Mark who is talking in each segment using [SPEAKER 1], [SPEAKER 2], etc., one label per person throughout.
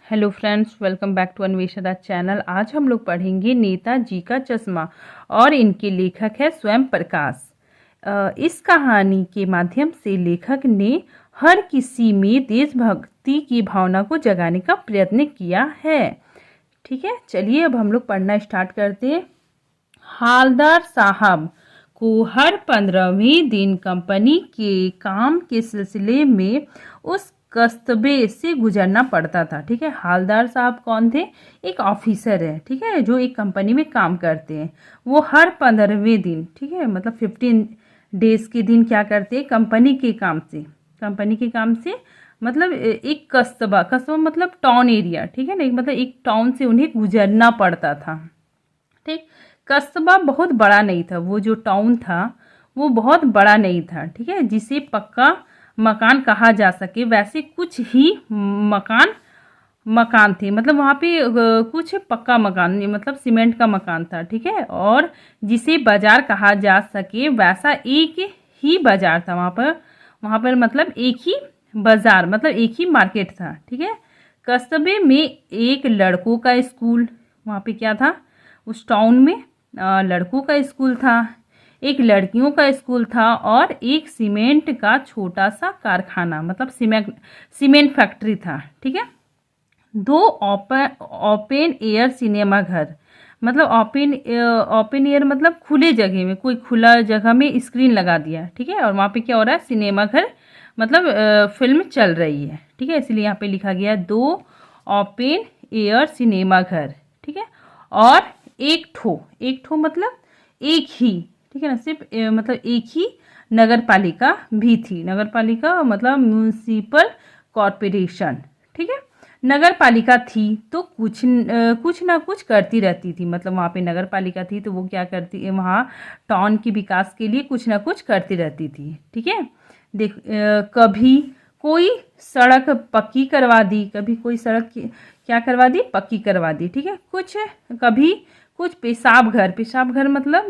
[SPEAKER 1] Hello friends, welcome back to Anvesha channel. आज हम लोग पढ़ेंगे नेताजी का चश्मा और इनके लेखक है स्वयं प्रकाश। इस कहानी के माध्यम से लेखक ने हर किसी में देशभक्ति की भावना को जगाने का प्रयत्न किया है। ठीक है, चलिए अब हम लोग पढ़ना स्टार्ट करते हैं। हालदार साहब को हर 15वें दिन कंपनी के काम के सिलसिले में उस कस्बे से गुजरना पड़ता था। ठीक है, हालदार साहब कौन थे? एक ऑफिसर है, ठीक है, जो एक कंपनी में काम करते हैं। वो हर 15वें दिन, ठीक है, मतलब 15 डेज के दिन क्या करते हैं? कंपनी के काम से मतलब एक कस्बा मतलब टाउन एरिया, ठीक है ना, मतलब एक टाउन से उन्हें गुजरना पड़ता था। ठीक, कस्बा बहुत बड़ा नहीं था, वो जो टाउन था वो बहुत बड़ा नहीं था, ठीक है, जिसे पक्का मकान कहा जा सके वैसे कुछ ही मकान थे। मतलब वहाँ पे कुछ पक्का मकान नहीं, मतलब सीमेंट का मकान था, ठीक है। और जिसे बाजार कहा जा सके वैसा एक ही बाजार था वहाँ पर मतलब एक ही बाजार, मतलब एक ही मार्केट था, ठीक है। कस्बे में एक लड़कों का स्कूल, वहाँ पे क्या था उस टाउन में? लड़कों का स्कूल था, एक लड़कियों का स्कूल था और एक सीमेंट का छोटा सा कारखाना, मतलब सीमेंट फैक्ट्री था, ठीक है। 2 ओपन एयर सिनेमा घर, मतलब ओपन एयर मतलब खुले जगह में, कोई खुला जगह में स्क्रीन लगा दिया, ठीक है। और वहाँ पे क्या हो रहा है? सिनेमा घर, मतलब फिल्म चल रही है, ठीक है, इसलिए यहाँ पे लिखा गया 2 ओपन एयर सिनेमा घर, ठीक है। और एक ठो मतलब एक ही, ठीक है ना, सिर्फ मतलब एक ही नगर पालिका भी थी। नगर पालिका मतलब म्यूनिसिपल कॉरपोरेशन, ठीक है। नगर पालिका थी तो कुछ ना कुछ करती रहती थी, मतलब वहाँ पे नगर पालिका थी तो वो क्या करती, वहाँ टाउन के विकास के लिए कुछ ना कुछ करती रहती थी, ठीक है। देख, कभी कोई सड़क पक्की करवा दी, कभी कोई सड़क क्या करवा दी? पक्की करवा दी, ठीक है। कभी कुछ पेशाब घर मतलब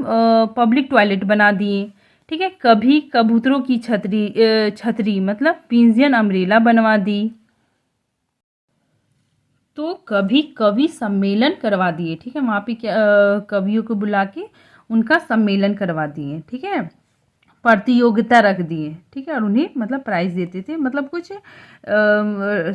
[SPEAKER 1] पब्लिक टॉयलेट बना दिए, ठीक है। कभी कबूतरों की छतरी मतलब पिंजन अम्ब्रेला बनवा दी। तो कभी कवि सम्मेलन करवा दिए, ठीक है, वहाँ पे क्या कवियों को बुला के उनका सम्मेलन करवा दिए, ठीक है। प्रतियोगिता रख दिए, ठीक है, और उन्हें मतलब प्राइज देते थे, मतलब कुछ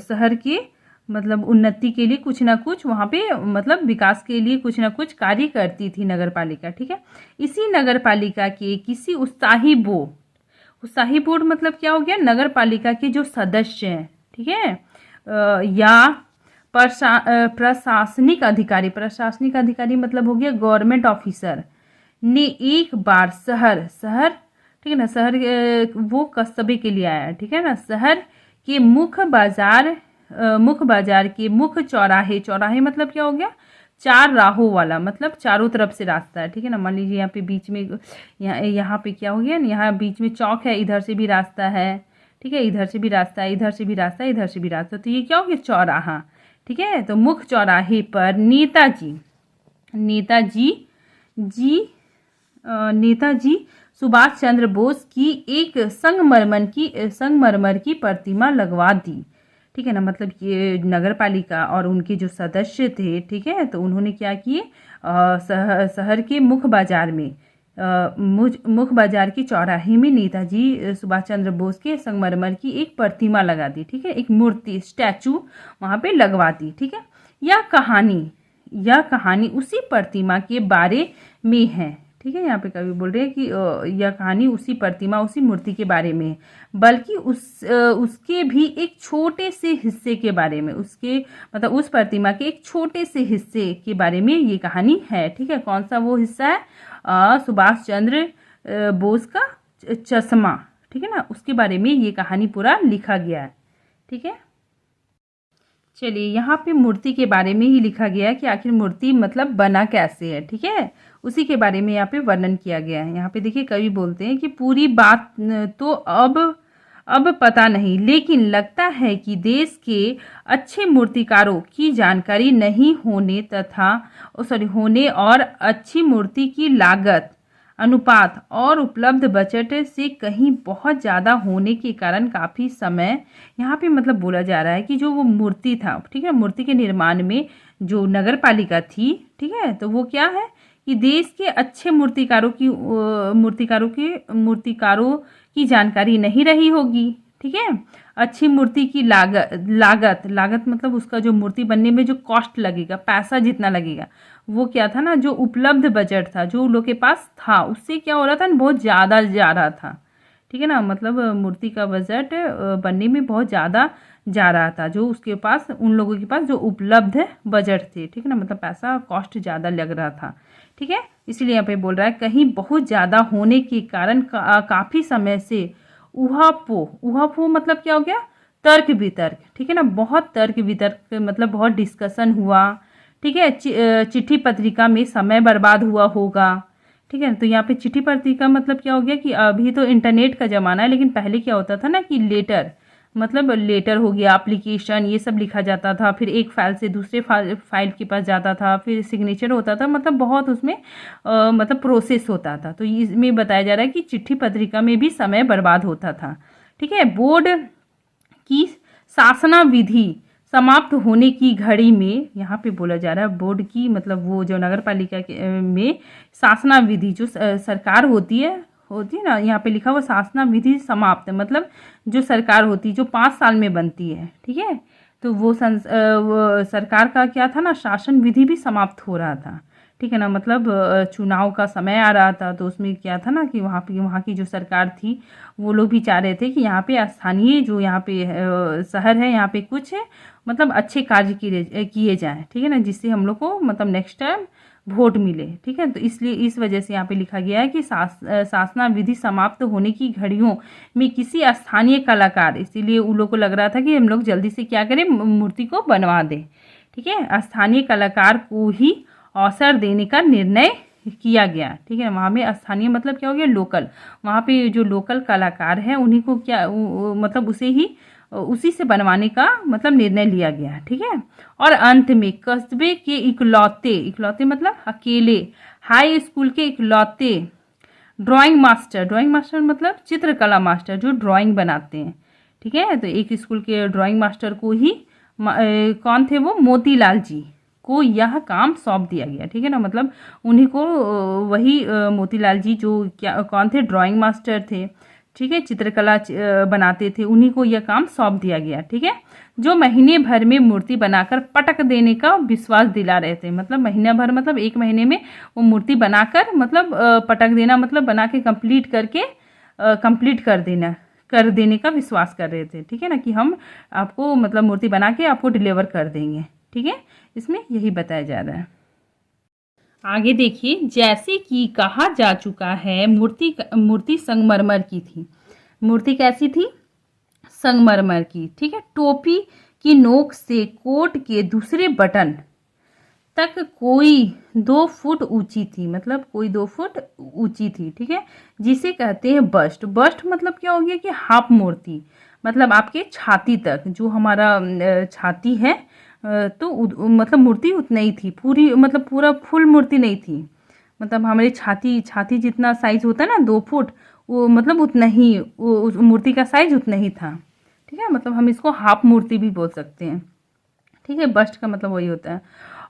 [SPEAKER 1] शहर के मतलब उन्नति के लिए कुछ ना कुछ वहाँ पे मतलब विकास के लिए कुछ ना कुछ कार्य करती थी नगर पालिका, ठीक है। इसी नगर पालिका के किसी उत्साही बोर्ड मतलब क्या हो गया? नगर पालिका के जो सदस्य हैं, ठीक है, या प्रशासनिक अधिकारी मतलब हो गया गवर्नमेंट ऑफिसर, ने एक बार शहर, ठीक है ना, शहर वो कस्बे के लिए आया, ठीक है ना, शहर के मुख्य बाजार के मुख्य चौराहे मतलब क्या हो गया? 4 राहों वाला, मतलब चारों तरफ से रास्ता है, ठीक है ना। मान लीजिए यहाँ पे बीच में यहाँ पे क्या हो गया? यहाँ बीच में चौक है, इधर से भी रास्ता है, ठीक है, इधर से भी रास्ता है, इधर से भी रास्ता है, इधर से भी रास्ता, तो ये क्या हो गया? चौराहा, ठीक है। तो मुख्य चौराहे पर नेताजी सुभाष चंद्र बोस की एक संगमरमर की प्रतिमा लगवा दी, ठीक है ना। मतलब ये नगर पालिका और उनके जो सदस्य थे, ठीक है, तो उन्होंने क्या किए? शहर के मुख्य बाजार के चौराहे में नेताजी सुभाष चंद्र बोस के संगमरमर की एक प्रतिमा लगा दी, ठीक है, एक मूर्ति, स्टैचू वहाँ पे लगवा दी, ठीक है। यह कहानी उसी प्रतिमा के बारे में है, ठीक है। यहाँ पे कवि बोल रहे हैं कि यह कहानी उसी मूर्ति के बारे में है, बल्कि उसके भी एक छोटे से हिस्से के बारे में, उसके मतलब उस प्रतिमा के एक छोटे से हिस्से के बारे में ये कहानी है, ठीक है। कौन सा वो हिस्सा है? सुभाष चंद्र बोस का चश्मा, ठीक है ना, उसके बारे में ये कहानी पूरा लिखा गया है, ठीक है। चलिए, यहाँ पे मूर्ति के बारे में ही लिखा गया है कि आखिर मूर्ति मतलब बना कैसे है, ठीक है, उसी के बारे में यहाँ पे वर्णन किया गया है। यहाँ पे देखिए कवि बोलते हैं कि पूरी बात तो अब पता नहीं, लेकिन लगता है कि देश के अच्छे मूर्तिकारों की जानकारी नहीं होने और अच्छी मूर्ति की लागत अनुपात और उपलब्ध बजट से कहीं बहुत ज़्यादा होने के कारण काफ़ी समय यहाँ पे मतलब बोला जा रहा है कि जो वो मूर्ति था, ठीक है, मूर्ति के निर्माण में जो नगर पालिका थी, ठीक है, तो वो क्या है कि देश के अच्छे मूर्तिकारों की जानकारी नहीं रही होगी, ठीक है। अच्छी मूर्ति की लागत मतलब उसका जो मूर्ति बनने में जो कॉस्ट लगेगा, पैसा जितना लगेगा, वो क्या था ना, जो उपलब्ध बजट था जो लोग के पास था, उससे क्या हो रहा था, बहुत ज़्यादा जा रहा था, ठीक है ना। मतलब मूर्ति का बजट बनने में बहुत ज़्यादा जा रहा था, जो उसके पास, उन लोगों के पास जो उपलब्ध बजट थे, ठीक है ना, मतलब पैसा कॉस्ट ज़्यादा लग रहा था, ठीक है। इसलिए यहाँ पे बोल रहा है कहीं बहुत ज़्यादा होने के कारण काफ़ी समय से उहापोह मतलब क्या हो गया, तर्क वितर्क, ठीक है ना, बहुत तर्क वितर्क मतलब बहुत डिस्कशन हुआ, ठीक है। चिट्ठी पत्रिका में समय बर्बाद हुआ होगा, ठीक है। तो यहाँ पे चिट्ठी पत्रिका मतलब क्या हो गया कि अभी तो इंटरनेट का ज़माना है, लेकिन पहले क्या होता था ना कि लेटर हो गया, एप्लीकेशन, ये सब लिखा जाता था, फिर एक फाइल से दूसरे फाइल के पास जाता था, फिर सिग्नेचर होता था, मतलब बहुत उसमें मतलब प्रोसेस होता था। तो इसमें बताया जा रहा है कि चिट्ठी पत्रिका में भी समय बर्बाद होता था, ठीक है। बोर्ड की शासना विधि समाप्त होने की घड़ी में, यहाँ पे बोला जा रहा है बोर्ड की मतलब वो जो नगर पालिका में शासना विधि जो सरकार होती है ना, यहाँ पे लिखा हुआ शासना विधि समाप्त, मतलब जो सरकार होती है जो 5 साल में बनती है, ठीक है। तो वो सरकार का क्या था ना, शासन विधि भी समाप्त हो रहा था, ठीक है ना। मतलब चुनाव का समय आ रहा था, तो उसमें क्या था ना कि वहाँ की जो सरकार थी वो लोग भी चाह रहे थे कि यहाँ पे स्थानीय जो यहाँ पे शहर है, यहाँ पे कुछ मतलब अच्छे कार्य किए जाएँ, ठीक है ना, जिससे हम लोग को मतलब नेक्स्ट टाइम वोट मिले, ठीक है। तो इसलिए इस वजह से यहाँ पे लिखा गया है कि शासना विधि समाप्त होने की घड़ियों में किसी स्थानीय कलाकार, इसीलिए उन लोग को लग रहा था कि हम लोग जल्दी से क्या करें, मूर्ति को बनवा दें, ठीक है। स्थानीय कलाकार को ही अवसर देने का निर्णय किया गया, ठीक है। वहाँ में स्थानीय मतलब क्या हो गया, लोकल, वहाँ पे जो लोकल कलाकार हैं उन्हीं को क्या मतलब उसी से बनवाने का मतलब निर्णय लिया गया, ठीक है। और अंत में कस्बे के इकलौते मतलब अकेले हाई स्कूल के इकलौते ड्राइंग मास्टर मतलब चित्रकला मास्टर जो ड्राइंग बनाते हैं, ठीक है। तो एक स्कूल के ड्राइंग मास्टर को ही कौन थे वो, मोतीलाल जी को यह काम सौंप दिया गया, ठीक है ना। मतलब उन्हीं को वही मोतीलाल जी जो क्या कौन थे, ड्राइंग मास्टर थे, ठीक है, चित्रकला बनाते थे, उन्हीं को यह काम सौंप दिया गया, ठीक है। जो महीने भर में मूर्ति बनाकर पटक देने का विश्वास दिला रहे थे, मतलब महीना भर मतलब 1 महीने में वो मूर्ति बनाकर मतलब पटक देना, मतलब बना के कंप्लीट कर देने का विश्वास कर रहे थे, ठीक है ना, कि हम आपको मतलब मूर्ति बना के आपको डिलीवर कर देंगे, ठीक है। इसमें यही बताया जा रहा है। आगे देखिए, जैसे कि कहा जा चुका है मूर्ति संगमरमर की थी। मूर्ति कैसी थी, संगमरमर की, ठीक है। टोपी की नोक से कोट के दूसरे बटन तक कोई 2 फुट ऊंची थी, मतलब कोई 2 फुट ऊंची थी, ठीक है, जिसे कहते हैं बस्ट मतलब क्या हो गया कि हाफ मूर्ति, मतलब आपके छाती तक, जो हमारा छाती है तो मतलब मूर्ति उतना ही थी, पूरी मतलब पूरा फुल मूर्ति नहीं थी, मतलब हमारे छाती जितना साइज होता है ना 2 फुट, वो मतलब उतना ही उस मूर्ति का साइज उतना ही था, ठीक है। मतलब हम इसको हाफ मूर्ति भी बोल सकते हैं, ठीक है। बस्ट का मतलब वही होता है।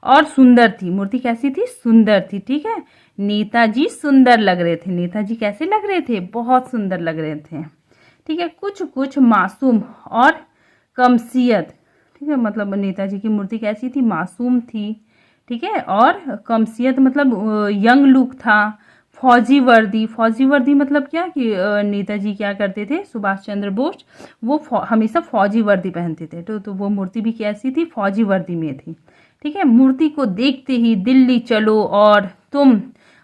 [SPEAKER 1] और सुंदर थी मूर्ति, कैसी थी, सुंदर थी, ठीक है। नेताजी सुंदर लग रहे थे, नेताजी कैसे लग रहे थे, बहुत सुंदर लग रहे थे, ठीक है। कुछ मासूम और कमसियत, ठीक है, मतलब नेताजी की मूर्ति कैसी थी, मासूम थी, ठीक है, और कमसियत मतलब यंग लुक था। फौजी वर्दी मतलब क्या कि नेताजी क्या करते थे, सुभाष चंद्र बोस, वो हमेशा फौजी वर्दी पहनते थे, तो वो मूर्ति भी कैसी थी, फौजी वर्दी में थी, ठीक है। मूर्ति को देखते ही दिल्ली चलो और तुम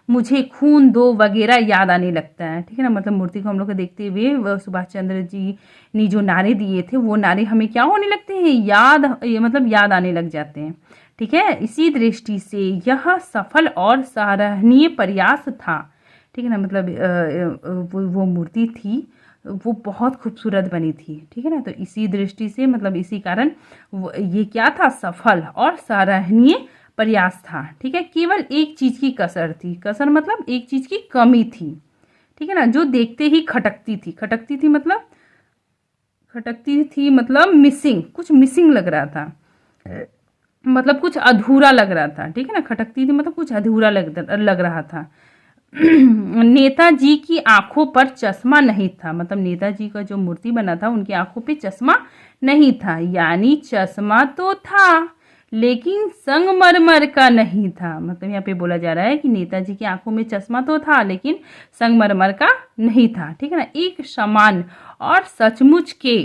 [SPEAKER 1] मुझे खून दो वगैरह याद आने लगता है, ठीक है ना। मतलब मूर्ति को हम लोग को देखते हुए सुभाष चंद्र जी ने जो नारे दिए थे वो नारे हमें क्या होने लगते हैं, मतलब याद आने लग जाते हैं, ठीक है। इसी दृष्टि से यह सफल और सराहनीय प्रयास था, ठीक है ना। मतलब वो मूर्ति थी वो बहुत खूबसूरत बनी थी, ठीक है ना। तो इसी दृष्टि से मतलब इसी कारण ये क्या था, सफल और सराहनीय प्रयास था, ठीक है। केवल एक चीज की कसर थी, कसर मतलब एक चीज की कमी थी, ठीक है ना, जो देखते ही खटकती थी। खटकती थी मतलब मिसिंग, कुछ मिसिंग लग रहा था, मतलब कुछ अधूरा लग रहा था, ठीक है ना। खटकती थी मतलब कुछ अधूरा लग रहा था। नेताजी की आंखों पर चश्मा नहीं था, मतलब नेताजी का जो मूर्ति बना था उनकी आंखों पे चश्मा नहीं था, यानी चश्मा तो था लेकिन संगमरमर का नहीं था। मतलब यहाँ पे बोला जा रहा है कि नेताजी की आंखों में चश्मा तो था लेकिन संगमरमर का नहीं था, ठीक है ना। एक समान और सचमुच के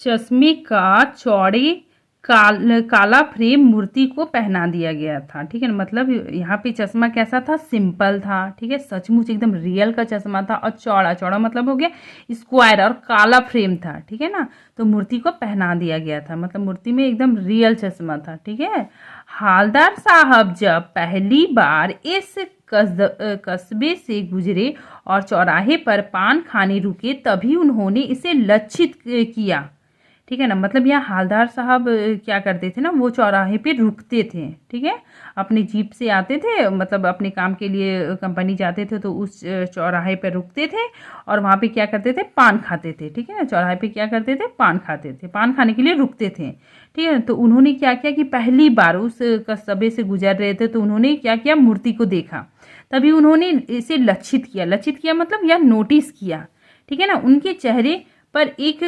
[SPEAKER 1] चश्मे का चौड़े काला फ्रेम मूर्ति को पहना दिया गया था, ठीक है ना। मतलब यहाँ पे चश्मा कैसा था, सिंपल था, ठीक है, सचमुच एकदम रियल का चश्मा था, और चौड़ा चौड़ा मतलब हो गया स्क्वायर, और काला फ्रेम था, ठीक है ना। तो मूर्ति को पहना दिया गया था, मतलब मूर्ति में एकदम रियल चश्मा था, ठीक है। हालदार साहब जब पहली बार इस कस्बे से गुजरे और चौराहे पर पान खाने रुके तभी उन्होंने इसे लक्षित किया, ठीक है ना। मतलब यहाँ हालदार साहब क्या करते थे ना, वो चौराहे पे रुकते थे, ठीक है, अपने जीप से आते थे, मतलब अपने काम के लिए कंपनी जाते थे तो उस चौराहे पे रुकते थे और वहाँ पे क्या करते थे, पान खाते थे, ठीक है ना। चौराहे पे क्या करते थे, पान खाते थे, पान खाने के लिए रुकते थे, ठीक है। तो उन्होंने क्या किया कि पहली बार उस कस्बे से गुजर रहे थे तो उन्होंने क्या किया, मूर्ति को देखा, तभी उन्होंने इसे लक्षित किया मतलब या नोटिस किया, ठीक है ना। उनके चेहरे पर एक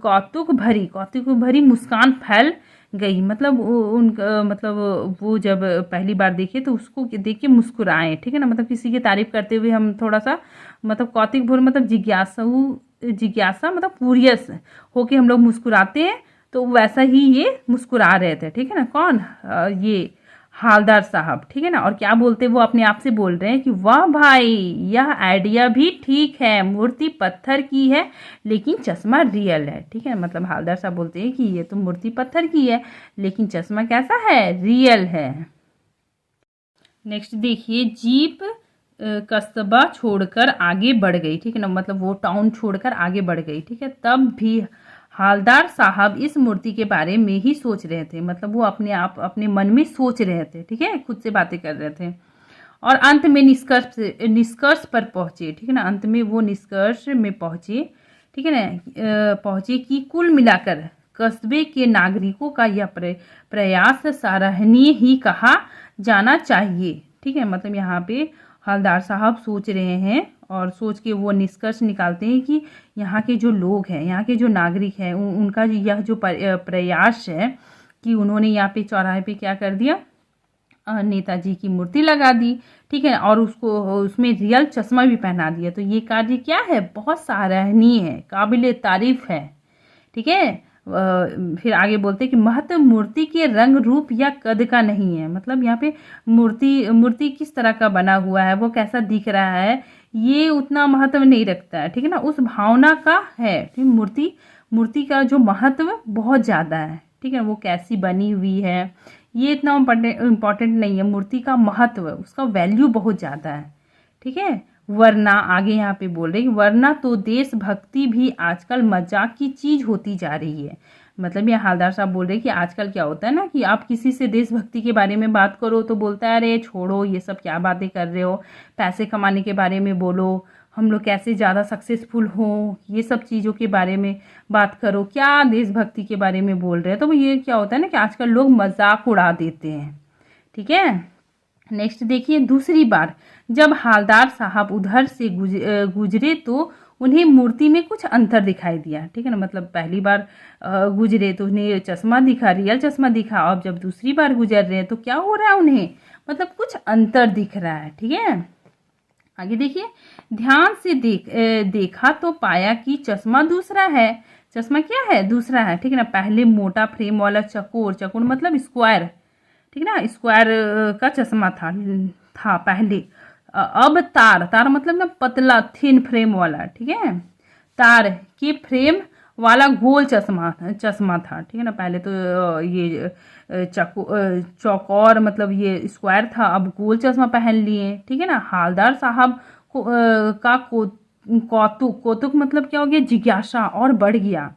[SPEAKER 1] कौतुक भरी मुस्कान फैल गई, मतलब उनका मतलब वो जब पहली बार देखे तो उसको देख के मुस्कुराए, ठीक है ना। मतलब किसी की तारीफ करते हुए हम थोड़ा सा मतलब कौतुक भर मतलब जिज्ञासा मतलब क्यूरियस होके हम लोग मुस्कुराते हैं, तो वैसा ही ये मुस्कुरा रहे थे, ठीक है ना। कौन, ये हालदार साहब, ठीक है ना। और क्या बोलते, वो अपने आप से बोल रहे हैं कि वाह भाई, यह आइडिया भी ठीक है, मूर्ति पत्थर की है लेकिन चश्मा रियल है, ठीक है। मतलब हालदार साहब बोलते हैं कि ये तो मूर्ति पत्थर की है लेकिन चश्मा कैसा है, रियल है। नेक्स्ट देखिए, जीप कस्बा छोड़कर आगे बढ़ गई, ठीक है ना। मतलब वो टाउन छोड़कर आगे बढ़ गई, ठीक है। तब भी हालदार साहब इस मूर्ति के बारे में ही सोच रहे थे, मतलब वो अपने मन में सोच रहे थे, ठीक है, खुद से बातें कर रहे थे। और अंत में निष्कर्ष पर पहुंचे, ठीक है ना। अंत में वो निष्कर्ष में पहुंचे, ठीक है ना, पहुंचे कि कुल मिलाकर कस्बे के नागरिकों का यह प्रयास सराहनीय ही कहा जाना चाहिए, ठीक है। मतलब यहाँ पे हवलदार साहब सोच रहे हैं और सोच के वो निष्कर्ष निकालते हैं कि यहाँ के जो लोग हैं, यहाँ के जो नागरिक हैं, उनका यह जो प्रयास है कि उन्होंने यहाँ पे चौराहे पे क्या कर दिया, नेताजी की मूर्ति लगा दी, ठीक है, और उसको उसमें रियल चश्मा भी पहना दिया। तो ये कार्य क्या है, बहुत सराहनीय है, काबिले तारीफ है, ठीक है। फिर आगे बोलते हैं कि महत्व मूर्ति के रंग रूप या कद का नहीं है, मतलब यहाँ पे मूर्ति किस तरह का बना हुआ है, वो कैसा दिख रहा है, ये उतना महत्व नहीं रखता है, ठीक है ना, उस भावना का है, ठीक। मूर्ति का जो महत्व बहुत ज़्यादा है, ठीक है, वो कैसी बनी हुई है ये इतना इम्पोर्टेंट नहीं है, मूर्ति का महत्व, उसका वैल्यू बहुत ज़्यादा है, ठीक है। वरना आगे यहाँ पे बोल रहे हैं, वरना तो देशभक्ति भी आजकल मजाक की चीज होती जा रही है। मतलब ये हालदार साहब बोल रहे हैं कि आजकल क्या होता है ना कि आप किसी से देशभक्ति के बारे में बात करो तो बोलता है अरे छोड़ो ये सब क्या बातें कर रहे हो, पैसे कमाने के बारे में बोलो, हम लोग कैसे ज़्यादा सक्सेसफुल हो, ये सब चीज़ों के बारे में बात करो, क्या देशभक्ति के बारे में बोल रहे हैं। तो ये क्या होता है ना कि आजकल लोग मजाक उड़ा देते हैं, ठीक है। नेक्स्ट देखिए, दूसरी बार जब हालदार साहब उधर से गुजरे तो उन्हें मूर्ति में कुछ अंतर दिखाई दिया, ठीक है ना। मतलब पहली बार गुजरे तो उन्हें चश्मा दिखा, रियल चश्मा दिखा, और जब दूसरी बार गुजर रहे हैं तो क्या हो रहा है उन्हें, मतलब कुछ अंतर दिख रहा है, ठीक है। आगे देखिए, ध्यान से देखा तो पाया कि चश्मा दूसरा है, चश्मा क्या है, दूसरा है, ठीक है ना। पहले मोटा फ्रेम वाला चकोर मतलब स्क्वायर, ठीक है ना, स्क्वायर का चश्मा था पहले। अब तार मतलब ना पतला थिन फ्रेम वाला, ठीक है, तार के फ्रेम वाला गोल चश्मा था, ठीक है ना। पहले तो ये चौकोर मतलब ये स्क्वायर था, अब गोल चश्मा पहन लिए, ठीक है ना। हालदार साहब का कौतुक मतलब क्या हो गया, जिज्ञासा और बढ़ गया,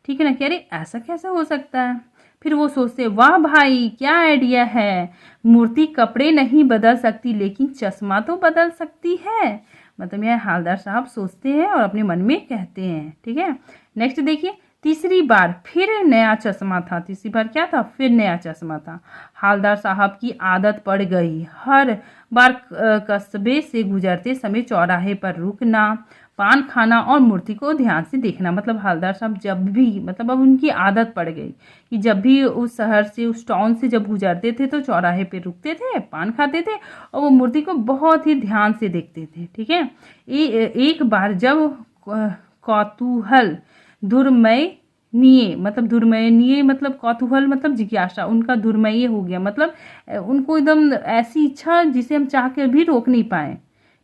[SPEAKER 1] ठीक है ना। कह रहे ऐसा कैसे हो सकता है, फिर वो सोचते वाह भाई क्या आइडिया है, मूर्ति कपड़े नहीं बदल सकती लेकिन चश्मा तो बदल सकती है। मतलब यह हवलदार साहब सोचते हैं और अपने मन में कहते हैं। ठीक है, नेक्स्ट देखिए, तीसरी बार फिर नया चश्मा था। तीसरी बार क्या था, फिर नया चश्मा था। हवलदार साहब की आदत पड़ गई हर बार कस्बे से गुजरते समय चौराहे पर रुकना, पान खाना और मूर्ति को ध्यान से देखना। मतलब हवलदार साहब जब भी, मतलब अब उनकी आदत पड़ गई कि जब भी उस शहर से, उस टाउन से जब गुजरते थे तो चौराहे पे रुकते थे, पान खाते थे और वो मूर्ति को बहुत ही ध्यान से देखते थे। ठीक है, एक बार जब कौतूहल दुर्मयनीय, मतलब दुर्मयनीय मतलब कौतूहल मतलब जिज्ञासा, उनका दुर्मय हो गया, मतलब उनको एकदम ऐसी इच्छा जिसे हम चाह कर भी रोक नहीं पाए।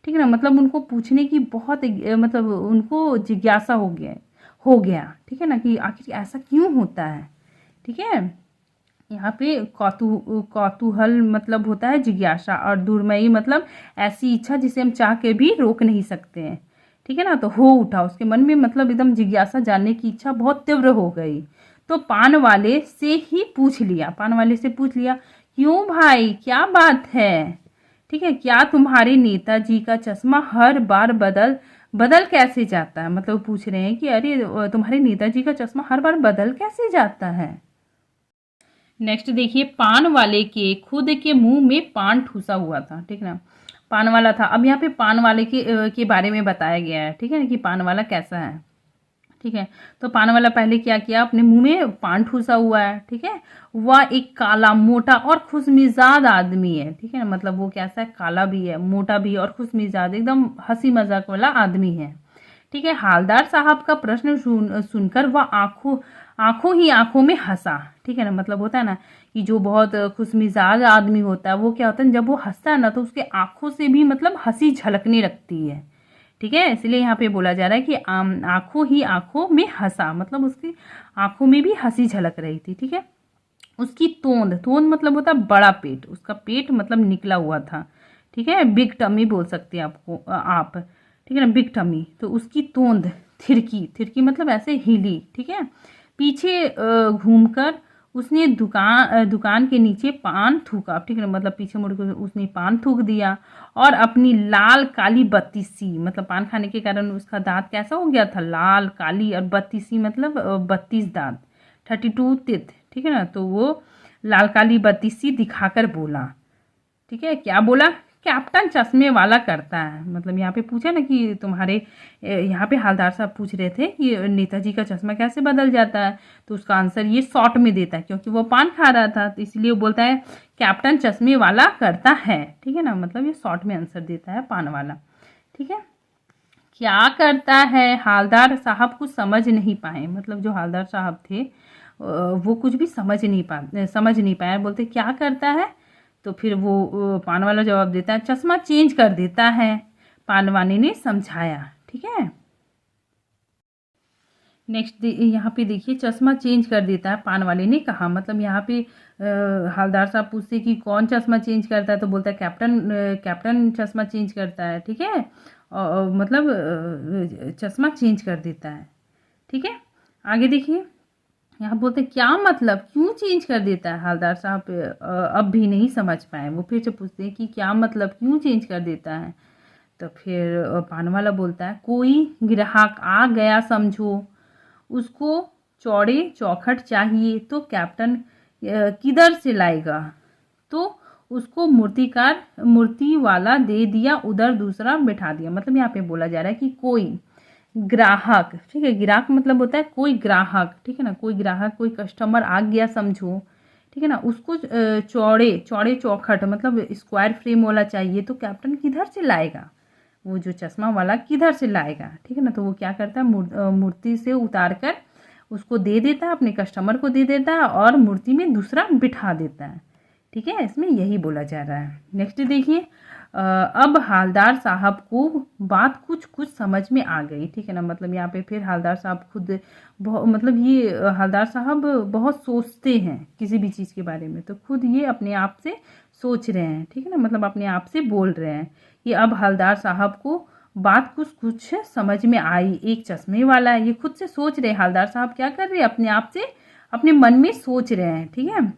[SPEAKER 1] ठीक है ना, मतलब उनको पूछने की बहुत मतलब उनको जिज्ञासा हो गया। ठीक है ना, कि आखिर ऐसा क्यों होता है। ठीक है, यहाँ पे कौतूहल मतलब होता है जिज्ञासा, और दुर्मयी मतलब ऐसी इच्छा जिसे हम चाह के भी रोक नहीं सकते हैं। ठीक है ना, तो हो उठा उसके मन में, मतलब एकदम जिज्ञासा जानने की इच्छा बहुत तीव्र हो गई। तो पान वाले से पूछ लिया, क्यों भाई क्या बात है। ठीक है, क्या तुम्हारे नेताजी का चश्मा हर बार बदल कैसे जाता है। मतलब पूछ रहे हैं कि अरे तुम्हारे नेताजी का चश्मा हर बार बदल कैसे जाता है। नेक्स्ट देखिए, पान वाले के खुद के मुंह में पान ठूसा हुआ था। ठीक है ना, पान वाला था। अब यहाँ पे पान वाले के बारे में बताया गया है। ठीक है ना, कि पान वाला कैसा है। ठीक है, तो पान वाला पहले क्या किया, अपने मुंह में पान ठूसा हुआ है। ठीक है, वह एक काला मोटा और खुशमिजाज आदमी है। ठीक है ना, मतलब वो कैसा है, काला भी है, मोटा भी है और खुशमिजाज, एकदम हंसी मजाक वाला आदमी है। ठीक है, हवलदार साहब का प्रश्न सुनकर वह आंखों में हंसा। ठीक है ना, मतलब होता है ना कि जो बहुत खुशमिजाज आदमी होता है वो क्या होता है, जब वो हंसता है ना तो उसके आंखों से भी मतलब हंसी झलकने लगती है। ठीक है, इसलिए यहाँ पे बोला जा रहा है कि आंखों में हंसा, मतलब उसकी आंखों में भी हंसी झलक रही थी। ठीक है, उसकी तोंद मतलब होता है बड़ा पेट, उसका पेट मतलब निकला हुआ था। ठीक है, बिग टमी बोल सकते हैं आप। ठीक है ना, बिग टमी। तो उसकी तोंद थिरकी मतलब ऐसे हिली। ठीक है, पीछे घूमकर उसने दुकान के नीचे पान थूका। ठीक है ना, मतलब पीछे मुड़कर उसने पान थूक दिया और अपनी लाल काली बत्तीसी, मतलब पान खाने के कारण उसका दांत कैसा हो गया था, लाल काली, और बत्तीसी मतलब 32 दांत, 32 टीथ। ठीक है ना, तो वो लाल काली बत्तीसी दिखाकर बोला। ठीक है, क्या बोला, कैप्टन चश्मे वाला करता है। मतलब यहाँ पे पूछा ना कि तुम्हारे, यहाँ पे हवलदार साहब पूछ रहे थे कि नेताजी का चश्मा कैसे बदल जाता है, तो उसका आंसर ये शॉर्ट में देता है क्योंकि वो पान खा रहा था, तो इसलिए वो बोलता है कैप्टन चश्मे वाला करता है। ठीक है ना, मतलब ये शॉर्ट में आंसर देता है पान वाला। ठीक है, क्या करता है, हवलदार साहब कुछ समझ नहीं पाए। मतलब जो हवलदार साहब थे वो कुछ भी समझ नहीं पाए। बोलते क्या करता है, तो फिर वो पान वाला जवाब देता है चश्मा चेंज कर देता है। पान वाले ने समझाया। ठीक है, नेक्स्ट यहाँ पे देखिए, चश्मा चेंज कर देता है पान वाले ने कहा। मतलब यहाँ पे हवलदार साहब पूछते कि कौन चश्मा चेंज करता है, तो बोलता है कैप्टन चश्मा चेंज करता है। ठीक है, और मतलब चश्मा चेंज कर देता है। ठीक है, आगे देखिए, यहाँ बोलते क्या मतलब, क्यों चेंज कर देता है। हवलदार साहब अब भी नहीं समझ पाए। वो फिर से पूछते हैं कि क्या मतलब, क्यों चेंज कर देता है। तो फिर पान वाला बोलता है कोई ग्राहक आ गया समझो, उसको चौड़े चौखट चाहिए तो कैप्टन किधर से लाएगा। तो उसको मूर्ति वाला दे दिया, उधर दूसरा बैठा दिया। मतलब यहाँ पे बोला जा रहा है कि कोई ग्राहक, ठीक है, ग्राहक मतलब होता है कोई ग्राहक। ठीक है ना, कोई ग्राहक, कोई कस्टमर आ गया समझो। ठीक है ना, उसको चौड़े चौखट मतलब स्क्वायर फ्रेम वाला चाहिए, तो कैप्टन किधर से लाएगा, वो जो चश्मा वाला किधर से लाएगा। ठीक है ना, तो वो क्या करता है, मूर्ति से उतार कर उसको दे देता है, अपने कस्टमर को दे देता है और मूर्ति में दूसरा बिठा देता है। ठीक है, इसमें यही बोला जा रहा है। नेक्स्ट देखिए, अब हवलदार साहब को बात कुछ समझ में आ गई। ठीक है ना, मतलब यहाँ पे फिर हवलदार साहब खुद मतलब ये हवलदार साहब बहुत सोचते हैं किसी भी चीज़ के बारे में, तो खुद ये अपने आप से सोच रहे हैं। ठीक है ना, मतलब अपने आप से बोल रहे हैं कि अब हवलदार साहब को बात कुछ समझ में आई, एक चश्मे वाला है, ये खुद से सोच रहे हैं। हवलदार साहब क्या कर रहे हैं, अपने आप से अपने मन में सोच रहे हैं, ठीक है।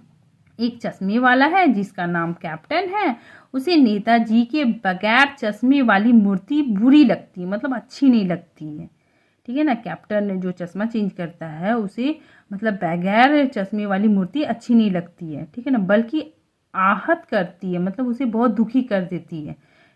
[SPEAKER 1] एक चश्मे वाला है जिसका नाम कैप्टन है, उसे नेताजी के बगैर चश्मे वाली मूर्ति बुरी लगती है, मतलब अच्छी नहीं लगती है, ठीक है ना। कैप्टन जो चश्मा चेंज करता है उसे मतलब बगैर चश्मे वाली मूर्ति अच्छी नहीं लगती है, ठीक है ना, बल्कि आहत करती है, मतलब उसे बहुत दुखी कर देती है,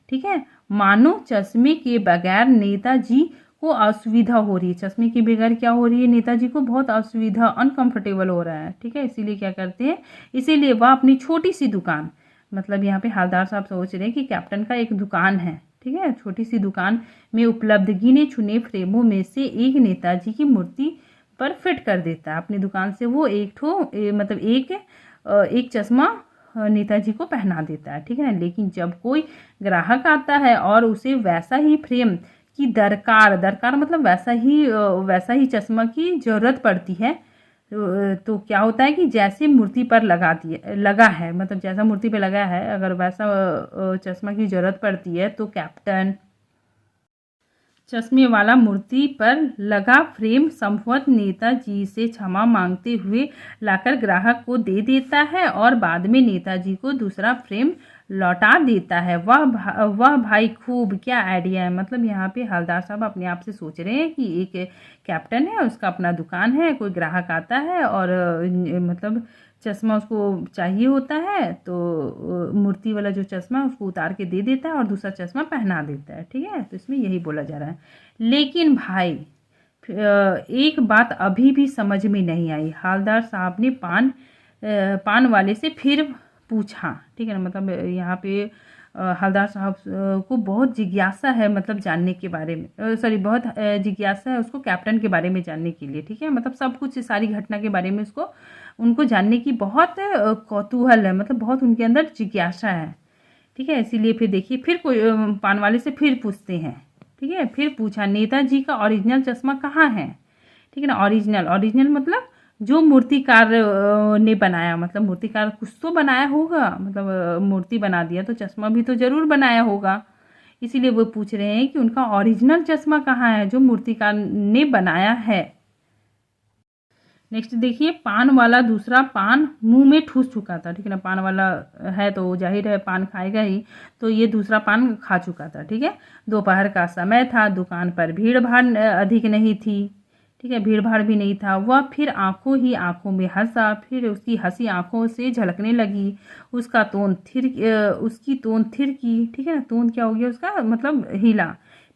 [SPEAKER 1] ठीक है। मानो चश्मे के बगैर नेताजी को असुविधा हो रही है, चश्मे के बगैर क्या हो रही है, नेताजी को बहुत असुविधा, अनकंफर्टेबल हो रहा है, ठीक है। इसीलिए क्या करते हैं, इसीलिए वह अपनी छोटी सी दुकान, मतलब यहाँ पे हवलदार साहब सोच रहे हैं कि कैप्टन का एक दुकान है, ठीक है, छोटी सी दुकान में उपलब्ध गिने चुने फ्रेमों में से एक नेताजी की मूर्ति पर फिट कर देता है। अपनी दुकान से वो मतलब एक चश्मा नेताजी को पहना देता है, ठीक है ना। लेकिन जब कोई ग्राहक आता है और उसे वैसा ही फ्रेम की दरकार मतलब वैसा ही चश्मा की जरूरत पड़ती है, तो क्या होता है कि जैसे मूर्ति पर लगा है, मतलब जैसा मूर्ति पे लगा है, अगर वैसा चश्मा की जरूरत पड़ती है तो कैप्टन चश्मे वाला मूर्ति पर लगा फ्रेम संभवत नेताजी से क्षमा मांगते हुए लाकर ग्राहक को दे देता है और बाद में नेताजी को दूसरा फ्रेम लौटा देता है। वह भाई खूब, क्या आइडिया है। मतलब यहाँ पे हवलदार साहब अपने आप से सोच रहे हैं कि एक कैप्टन है, उसका अपना दुकान है, कोई ग्राहक आता है और मतलब चश्मा उसको चाहिए होता है तो मूर्ति वाला जो चश्मा है उसको उतार के दे देता है और दूसरा चश्मा पहना देता है, ठीक है। तो इसमें यही बोला जा रहा है। लेकिन भाई एक बात अभी भी समझ में नहीं आई। हवलदार साहब ने पान वाले से फिर पूछा, ठीक है ना। मतलब यहाँ पे हवलदार साहब को बहुत जिज्ञासा है, मतलब जानने के बारे में, बहुत जिज्ञासा है उसको कैप्टन के बारे में जानने के लिए, ठीक है। मतलब सब कुछ, सारी घटना के बारे में उनको जानने की बहुत कौतूहल है, मतलब बहुत उनके अंदर जिज्ञासा है, ठीक है। इसीलिए फिर देखिए, फिर कोई पान वाले से फिर पूछते हैं, ठीक है। फिर पूछा, नेताजी का ओरिजिनल चश्मा कहाँ है, ठीक है ना। ओरिजिनल मतलब जो मूर्तिकार ने बनाया, मतलब मूर्तिकार कुछ तो बनाया होगा, मतलब मूर्ति बना दिया तो चश्मा भी तो जरूर बनाया होगा। इसीलिए वो पूछ रहे हैं कि उनका ओरिजिनल चश्मा कहाँ है जो मूर्तिकार ने बनाया है। नेक्स्ट देखिए, पान वाला दूसरा पान मुंह में ठूस चुका था, ठीक है ना। पान वाला है तो जाहिर है पान खाएगा ही, तो ये दूसरा पान खा चुका था, ठीक है। दोपहर का समय था, दुकान पर भीड़ भाड़ अधिक नहीं थी, ठीक है, भीड़ भाड़ भी नहीं था। वह फिर आंखों में हंसा, फिर उसकी हंसी आंखों से झलकने लगी। उसकी तोन थिरकी, ठीक है ना। तोन क्या हो गया उसका, मतलब हिला,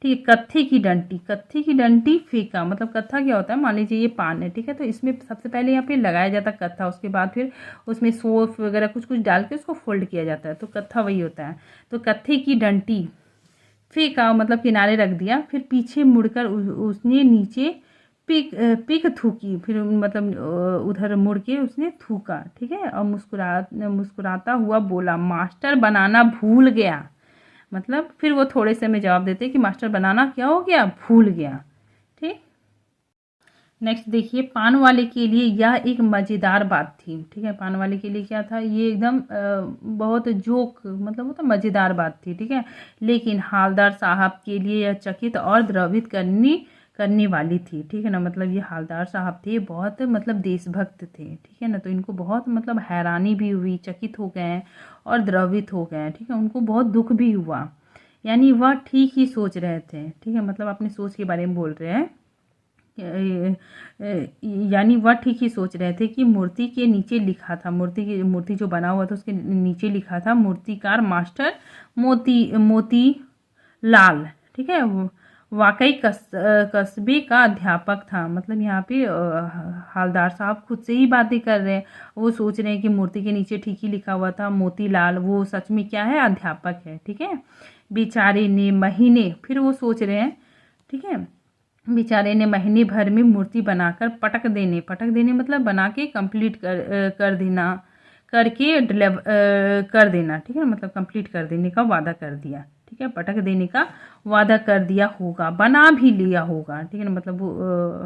[SPEAKER 1] ठीक है। कत्थे की डंटी फेंका, मतलब कत्था क्या होता है, मान लीजिए ये पान है, ठीक है। तो इसमें सबसे पहले यहाँ पे लगाया जाता है कत्था, उसके बाद फिर उसमें सौंफ वगैरह कुछ डाल के उसको फोल्ड किया जाता है, तो कत्था वही होता है। तो कत्थे की डंटी फेंका मतलब किनारे रख दिया, फिर पीछे मुड़कर उसने नीचे पिक थूकी, फिर मतलब उधर मुड़ के उसने थूका, ठीक है। और मुस्कुराता हुआ बोला, मास्टर बनाना भूल गया। मतलब फिर वो थोड़े से में जवाब देते कि मास्टर बनाना क्या हो गया, भूल गया, ठीक। नेक्स्ट देखिए, पान वाले के लिए यह एक मज़ेदार बात थी, ठीक है। पान वाले के लिए क्या था, ये एकदम बहुत जोक, मतलब वो तो मज़ेदार बात थी, ठीक है। लेकिन हवलदार साहब के लिए यह चकित और द्रवित करने वाली थी, ठीक है ना। मतलब ये हवलदार साहब थे, बहुत मतलब देशभक्त थे, ठीक है ना। तो इनको बहुत मतलब हैरानी भी हुई, चकित हो गए और द्रवित हो गए, ठीक है। उनको बहुत दुख भी हुआ, यानी वह ठीक ही सोच रहे थे, ठीक है। मतलब अपनी सोच के बारे में बोल रहे हैं, यानी वह ठीक ही सोच रहे थे कि मूर्ति के नीचे लिखा था, मूर्ति जो बना हुआ था उसके नीचे लिखा था, मूर्तिकार मास्टर मोती लाल, ठीक है। वाकई कस्बे का अध्यापक था। मतलब यहाँ पे हवलदार साहब खुद से ही बातें कर रहे हैं, वो सोच रहे हैं कि मूर्ति के नीचे ठीक ही लिखा हुआ था मोतीलाल, वो सच में क्या है, अध्यापक है, ठीक है। बेचारे ने महीने, फिर वो सोच रहे हैं, ठीक है, बेचारे ने महीने भर में मूर्ति बनाकर पटक देने मतलब बना के कंप्लीट कर देना, ठीक है, मतलब कंप्लीट कर देने का वादा कर दिया, ठीक है। पटक देने का वादा कर दिया होगा, बना भी लिया होगा, ठीक है ना। मतलब वो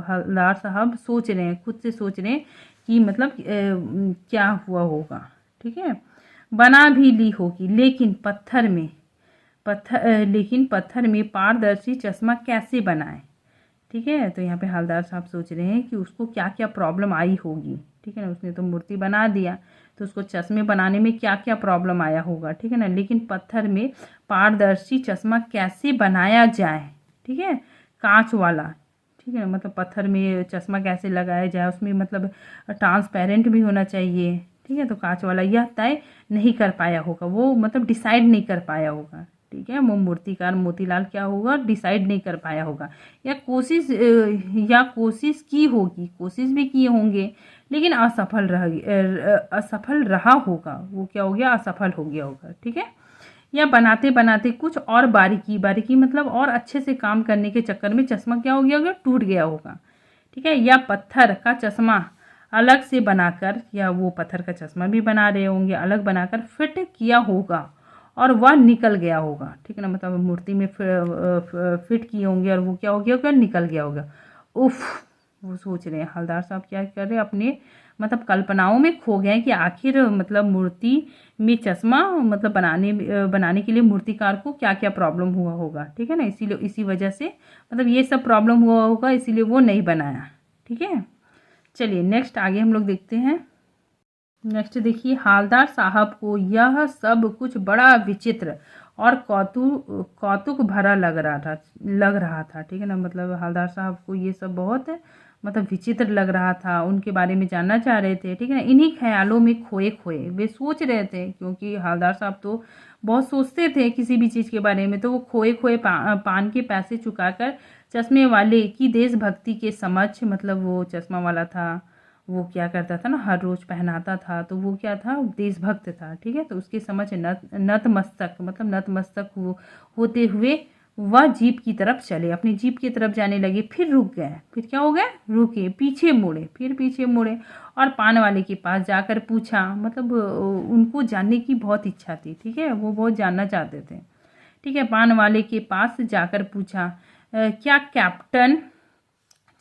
[SPEAKER 1] हवलदार साहब सोच रहे हैं, खुद से सोच रहे हैं कि मतलब क्या हुआ होगा, ठीक है। बना भी ली होगी, लेकिन पत्थर में पारदर्शी चश्मा कैसे बनाए, ठीक है। तो यहाँ पे हवलदार साहब सोच रहे हैं कि उसको क्या क्या प्रॉब्लम आई होगी, ठीक है ना, उसने तो मूर्ति बना दिया, तो उसको चश्मे बनाने में क्या क्या प्रॉब्लम आया होगा, ठीक है ना। लेकिन पत्थर में पारदर्शी चश्मा कैसे बनाया जाए, ठीक है, कांच वाला, ठीक है, मतलब पत्थर में चश्मा कैसे लगाया जाए, उसमें मतलब ट्रांसपेरेंट भी होना चाहिए, ठीक है, तो कांच वाला यह तय नहीं कर पाया होगा, वो मतलब डिसाइड नहीं कर पाया होगा, ठीक है, वो मूर्तिकार मोतीलाल क्या होगा, डिसाइड नहीं कर पाया होगा, या कोशिश की होगी, कोशिश भी किए होंगे, लेकिन असफल रहा होगा, वो क्या हो गया, असफल हो गया होगा, ठीक है। या बनाते बनाते कुछ और बारीकी बारीकी मतलब और अच्छे से काम करने के चक्कर में चश्मा क्या हो गया होगा, टूट गया होगा, ठीक है। या पत्थर का चश्मा अलग से बनाकर, या वो पत्थर का चश्मा भी बना रहे होंगे, अलग बनाकर फिट किया होगा और वह निकल गया होगा, ठीक है ना, मतलब मूर्ति में फिट किए होंगे और वो क्या हो गया होगा, निकल गया होगा। उफ, वो सोच रहे हैं हवलदार साहब क्या कर रहे हैं, अपने मतलब कल्पनाओं में खो गए हैं कि आखिर मतलब मूर्ति में चश्मा मतलब बनाने के लिए मूर्तिकार को क्या क्या प्रॉब्लम हुआ होगा, ठीक है ना, इसीलिए इसी वजह से मतलब ये सब प्रॉब्लम हुआ होगा, इसीलिए वो नहीं बनाया, ठीक है। चलिए नेक्स्ट आगे हम लोग देखते हैं। नेक्स्ट देखिए, हवलदार साहब को यह सब कुछ बड़ा विचित्र और कौतुक भरा लग रहा था, ठीक है ना, मतलब हवलदार साहब को ये सब बहुत मतलब विचित्र लग रहा था, उनके बारे में जानना चाह रहे थे, ठीक है ना, इन्हीं ख्यालों में खोए खोए वे सोच रहे थे, क्योंकि हवलदार साहब तो बहुत सोचते थे किसी भी चीज़ के बारे में, तो वो खोए खोए पान के पैसे चुकाकर चश्मे वाले की देशभक्ति के समक्ष, मतलब वो चश्मा वाला था, वो क्या करता था ना, हर रोज़ पहनाता था, तो वो क्या था, देशभक्त था, ठीक है, तो उसके समझ नतमस्तक मतलब नतमस्तक होते हुए वह जीप की तरफ चले, अपनी जीप की तरफ जाने लगे, फिर रुक गए, फिर क्या हो गया, रुके, पीछे मुड़े, फिर पीछे मुड़े और पान वाले के पास जाकर पूछा, मतलब उनको जानने की बहुत इच्छा थी, ठीक है, वो बहुत जानना चाहते थे, ठीक है, पान वाले के पास जाकर पूछा, क्या कैप्टन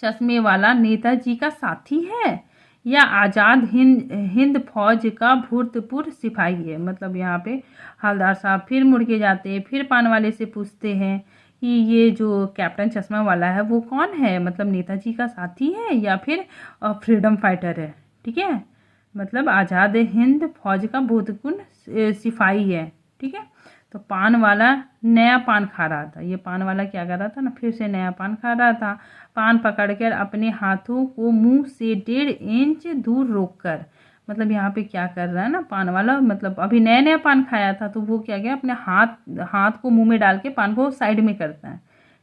[SPEAKER 1] चश्मे वाला नेताजी का साथी है या आज़ाद हिंद फौज का भूतपूर्व सिपाही है। मतलब यहाँ पे हवलदार साहब फिर मुड़ के जाते हैं, फिर पान वाले से पूछते हैं कि ये जो कैप्टन चश्मा वाला है वो कौन है, मतलब नेताजी का साथी है या फिर फ्रीडम फाइटर है, ठीक है, मतलब आज़ाद हिंद फौज का भूतपूर्व सिपाही है, ठीक है। तो पान वाला नया पान खा रहा था, ये पान वाला क्या कर रहा था ना, फिर से नया पान खा रहा था, पान पकड़कर अपने हाथों को मुंह से 1.5 इंच दूर रोककर, मतलब यहाँ पे क्या कर रहा है ना पान वाला, मतलब अभी नया नया पान खाया था, तो वो क्या गया, अपने हाथ को मुंह में डाल के पान को साइड में करता है,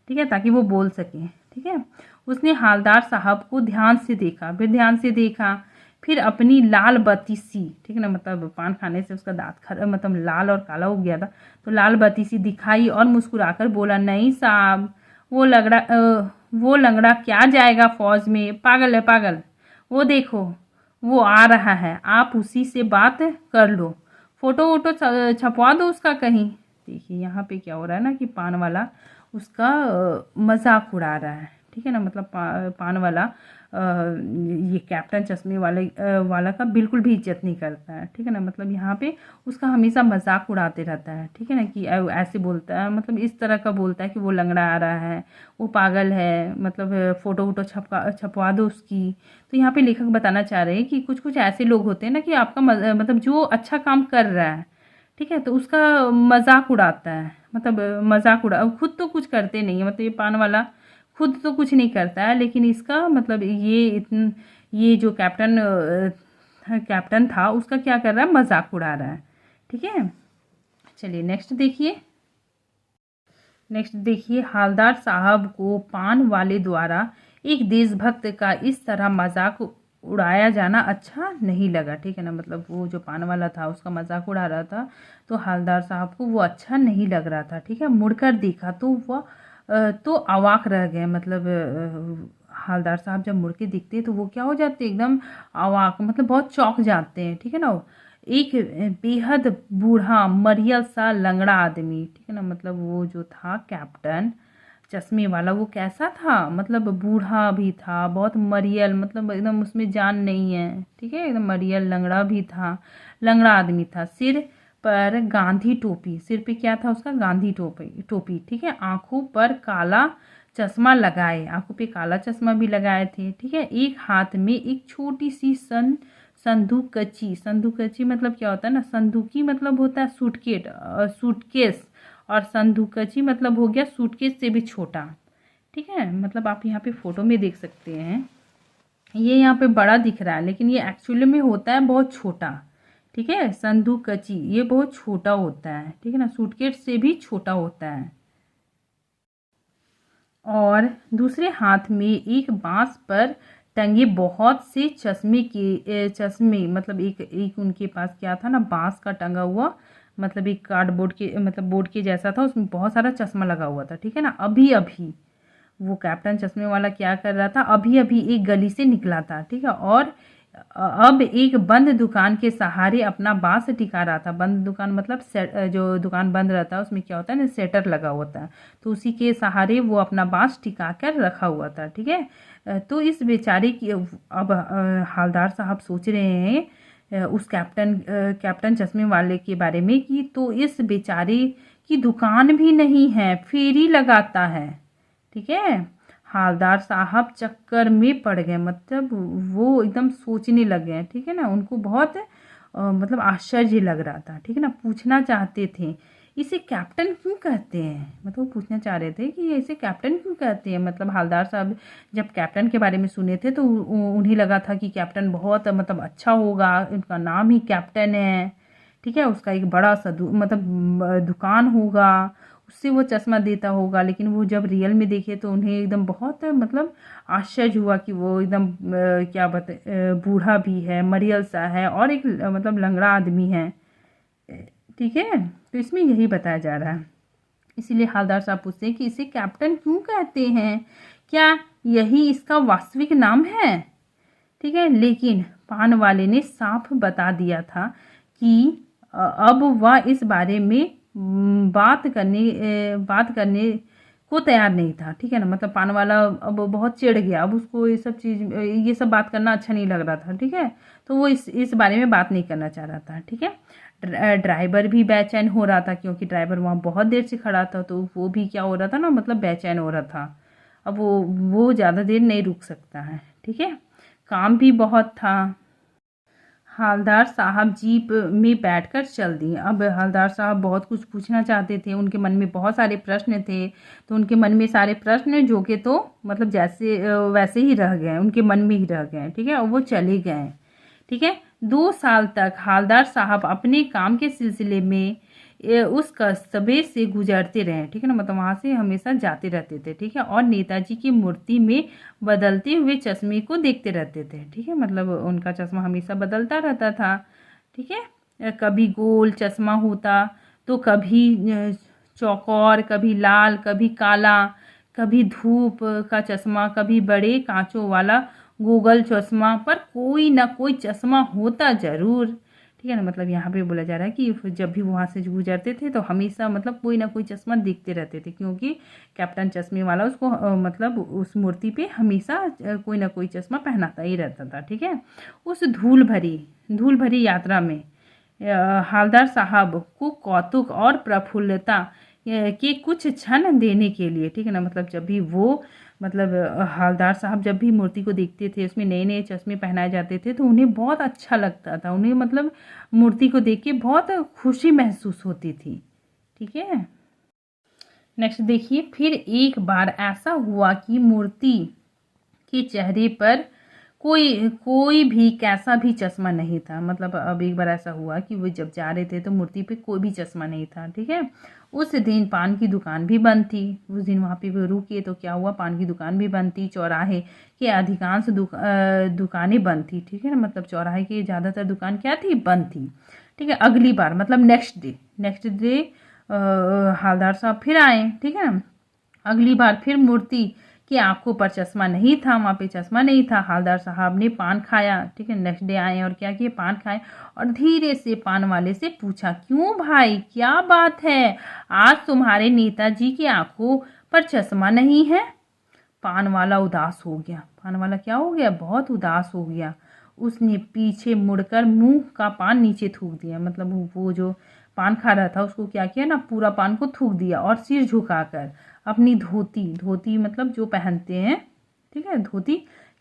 [SPEAKER 1] ठीक है, ताकि वो बोल सके, ठीक है। उसने हवलदार साहब को ध्यान से देखा, फिर ध्यान से देखा, फिर अपनी लाल बत्तीसी, ठीक है ना, मतलब पान खाने से उसका दांत मतलब लाल और काला हो गया था, तो लाल बत्तीसी दिखाई और मुस्कुराकर बोला, नहीं साहब, वो लंगड़ा क्या जाएगा फौज में, पागल है पागल, वो देखो वो आ रहा है, आप उसी से बात कर लो, फोटो वोटो छपवा दो उसका कहीं। देखिए यहाँ पे क्या हो रहा है ना कि पान वाला उसका मजाक उड़ा रहा है, ठीक है ना, मतलब पान वाला ये कैप्टन चश्मे वाला का बिल्कुल भी इज्जत नहीं करता है, ठीक है ना, मतलब यहाँ पे उसका हमेशा मजाक उड़ाते रहता है, ठीक है ना, कि ऐसे बोलता है, मतलब इस तरह का बोलता है कि वो लंगड़ा आ रहा है, वो पागल है, मतलब फ़ोटो वोटो छपवा दो उसकी। तो यहाँ पे लेखक बताना चाह रहे हैं कि कुछ कुछ ऐसे लोग होते हैं ना कि आपका मतलब जो अच्छा काम कर रहा है, ठीक है, तो उसका मजाक उड़ाता है, मतलब मजाक उड़ा, खुद तो कुछ करते नहीं है, मतलब ये पान वाला खुद तो कुछ नहीं करता है, लेकिन इसका मतलब ये जो कैप्टन था उसका क्या कर रहा है, मजाक उड़ा रहा है, ठीक है। चलिए नेक्स्ट देखिए, हवलदार साहब को पान वाले द्वारा एक देशभक्त का इस तरह मजाक उड़ाया जाना अच्छा नहीं लगा, ठीक है ना, मतलब वो जो पान वाला था उसका मजाक उड़ा रहा था, तो हवलदार साहब को वो अच्छा नहीं लग रहा था, ठीक है। मुड़कर देखा तो वह तो अवाक रह गए, मतलब हवलदार साहब जब मुड़ के दिखते तो वो क्या हो जाते, एकदम अवाक, मतलब बहुत चौंक जाते हैं, ठीक है ना। एक बेहद बूढ़ा मरियल सा लंगड़ा आदमी, ठीक है ना, मतलब वो जो था कैप्टन चश्मे वाला, वो कैसा था, मतलब बूढ़ा भी था, बहुत मरियल, मतलब एकदम उसमें जान नहीं है, ठीक है, एकदम मरियल लंगड़ा भी था, लंगड़ा आदमी था, सिर पर गांधी टोपी, सिर पे क्या था उसका, गांधी टोपी, ठीक है, आंखों पर काला चश्मा लगाए, आंखों पे काला चश्मा भी लगाए थे, ठीक है। एक हाथ में एक छोटी सी संदूकची, संदूकची मतलब क्या होता है ना, संदूकी मतलब होता है सूटकेस, और संदूकची मतलब हो गया सूटकेस से भी छोटा, ठीक है। मतलब आप यहाँ पे फोटो में देख सकते हैं, ये यहाँ पे बड़ा दिख रहा है लेकिन ये एक्चुअली में होता है बहुत छोटा, ठीक है। संदूकची ये बहुत छोटा होता है, ठीक है ना, सूटकेस से भी छोटा होता है। और दूसरे हाथ में एक बांस पर टंगे बहुत से चश्मे, मतलब एक एक उनके पास क्या था ना, बांस का टंगा हुआ, मतलब एक कार्डबोर्ड के मतलब बोर्ड के जैसा था, उसमें बहुत सारा चश्मा लगा हुआ था, ठीक है ना। अभी अभी वो कैप्टन चश्मे वाला क्या कर रहा था, अभी अभी एक गली से निकला था, ठीक है। और अब एक बंद दुकान के सहारे अपना बांस टिका रहा था। बंद दुकान मतलब जो दुकान बंद रहता है उसमें क्या होता है ना, सेटर लगा होता है, तो उसी के सहारे वो अपना बांस टिका कर रखा हुआ था, ठीक है। तो इस बेचारे की अब हवलदार साहब सोच रहे हैं उस कैप्टन चश्मे वाले के बारे में कि तो इस बेचारे की दुकान भी नहीं है, फेरी लगाता है, ठीक है। हवलदार साहब चक्कर में पड़ गए, मतलब वो एकदम सोचने लग गए, ठीक है ना। उनको बहुत मतलब आश्चर्य लग रहा था, ठीक है ना। पूछना चाहते थे इसे कैप्टन क्यों कहते हैं, मतलब वो पूछना चाह रहे थे कि इसे कैप्टन क्यों कहते हैं। मतलब हवलदार साहब जब कैप्टन के बारे में सुने थे तो उन्हें लगा था कि कैप्टन बहुत मतलब अच्छा होगा, उनका नाम ही कैप्टन है, ठीक है। उसका एक बड़ा सा मतलब दुकान होगा, उससे वो चश्मा देता होगा। लेकिन वो जब रियल में देखे तो उन्हें एकदम बहुत मतलब आश्चर्य हुआ कि वो एकदम क्या बूढ़ा भी है, मरियल सा है, और एक मतलब लंगड़ा आदमी है, ठीक है। तो इसमें यही बताया जा रहा है। इसीलिए हवलदार साहब पूछते हैं कि इसे कैप्टन क्यों कहते हैं, क्या यही इसका वास्तविक नाम है, ठीक है। लेकिन पान वाले ने साफ बता दिया था कि अब वह इस बारे में बात करने को तैयार नहीं था, ठीक है ना। मतलब पान वाला अब बहुत चिढ़ गया, अब उसको ये सब बात करना अच्छा नहीं लग रहा था, ठीक है। तो वो इस बारे में बात नहीं करना चाह रहा था, ठीक है। ड्राइवर भी बेचैन हो रहा था क्योंकि ड्राइवर वहाँ बहुत देर से खड़ा था, तो वो भी क्या हो रहा था ना, मतलब बेचैन हो रहा था। अब वो ज़्यादा देर नहीं रुक सकता है, ठीक है। काम भी बहुत था। हवलदार साहब जीप में बैठकर चल दिए। अब हवलदार साहब बहुत कुछ पूछना चाहते थे, उनके मन में बहुत सारे प्रश्न थे, तो उनके मन में सारे प्रश्न जो कि तो मतलब जैसे वैसे ही रह गए, उनके मन में ही रह गए, ठीक है। और वो चले गए, ठीक है। 2 साल तक हवलदार साहब अपने काम के सिलसिले में उस कस्बे से गुजरते रहे, ठीक है ना। मतलब वहाँ से हमेशा जाते रहते थे, ठीक है। और नेताजी की मूर्ति में बदलते हुए चश्मे को देखते रहते थे, ठीक है। मतलब उनका चश्मा हमेशा बदलता रहता था, ठीक है। कभी गोल चश्मा होता तो कभी चौकोर, कभी लाल, कभी काला, कभी धूप का चश्मा, कभी बड़े कांचों वाला गूगल चश्मा, पर कोई ना कोई चश्मा होता जरूर, ठीक है ना। मतलब यहाँ पे बोला जा रहा है कि जब भी वहाँ से गुजरते थे तो हमेशा मतलब कोई ना कोई चश्मा देखते रहते थे, क्योंकि कैप्टन चश्मे वाला उसको मतलब उस मूर्ति पे हमेशा कोई ना कोई चश्मा पहनाता ही रहता था, ठीक है। उस धूल भरी यात्रा में हवलदार साहब को कौतुक और प्रफुल्लता के कुछ क्षण देने के लिए, ठीक है ना। मतलब जब भी वो मतलब हवलदार साहब जब भी मूर्ति को देखते थे, उसमें नए नए चश्मे पहनाए जाते थे, तो उन्हें बहुत अच्छा लगता था, उन्हें मतलब मूर्ति को देख के बहुत खुशी महसूस होती थी, ठीक है। नेक्स्ट देखिए, फिर एक बार ऐसा हुआ कि मूर्ति के चेहरे पर कोई भी कैसा भी चश्मा नहीं था। मतलब अब एक बार ऐसा हुआ कि वो जब जा रहे थे तो मूर्ति पे कोई भी चश्मा नहीं था, ठीक है। उस दिन पान की दुकान भी बंद थी, उस दिन वहाँ पे वो रुके तो क्या हुआ, पान की दुकान भी बंद थी, चौराहे के अधिकांश दुकानें बंद थी, ठीक है ना। मतलब चौराहे की ज़्यादातर दुकान क्या थी, बंद थी, ठीक है। अगली बार मतलब नेक्स्ट डे हवलदार साहब फिर आए, ठीक है ना। अगली बार फिर मूर्ति कि आंखों पर चश्मा नहीं था, वहाँ पे चश्मा नहीं था। हवलदार साहब ने पान खाया, ठीक है। नेक्स्ट डे आए और क्या किए, पान खाए, और धीरे से पान वाले से पूछा, क्यों भाई, क्या बात है, आज तुम्हारे नेताजी की आंखों पर चश्मा नहीं है। पान वाला उदास हो गया। पान वाला क्या हो गया, बहुत उदास हो गया। उसने पीछे मुड़कर मुंह का पान नीचे थूक दिया। मतलब वो जो पान खा रहा था उसको क्या किया ना, पूरा पान को थूक दिया और सिर झुकाकर अपनी धोती, धोती मतलब जो पहनते हैं, ठीक है, धोती